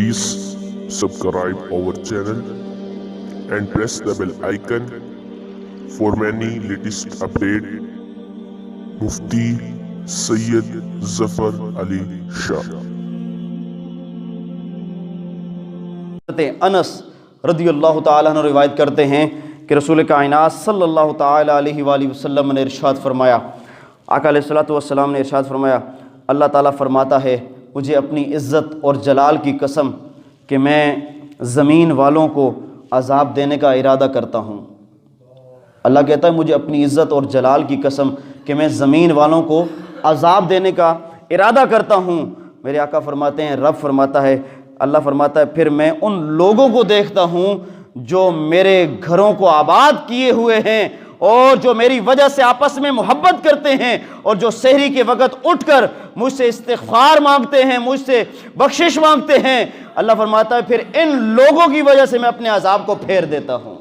Please subscribe our channel and press the bell icon for many latest updates. Mufti Syed Zafar Ali Shah. انس رضی اللہ تعالیٰ عنہ روایت کرتے ہیں کہ رسول کائنات صلی اللہ تعالیٰ علیہ وآلہ وسلم نے ارشاد فرمایا، آقا علیہ الصلوۃ والسلام نے ارشاد فرمایا، اللہ تعالیٰ فرماتا ہے مجھے اپنی عزت اور جلال کی قسم کہ میں زمین والوں کو عذاب دینے کا ارادہ کرتا ہوں۔ اللہ کہتا ہے مجھے اپنی عزت اور جلال کی قسم کہ میں زمین والوں کو عذاب دینے کا ارادہ کرتا ہوں۔ میرے آقا فرماتے ہیں، رب فرماتا ہے، اللہ فرماتا ہے پھر میں ان لوگوں کو دیکھتا ہوں جو میرے گھروں کو آباد کیے ہوئے ہیں اور جو میری وجہ سے آپس میں محبت کرتے ہیں اور جو سحری کے وقت اٹھ کر مجھ سے استغفار مانگتے ہیں، مجھ سے بخشش مانگتے ہیں۔ اللہ فرماتا ہے پھر ان لوگوں کی وجہ سے میں اپنے عذاب کو پھیر دیتا ہوں۔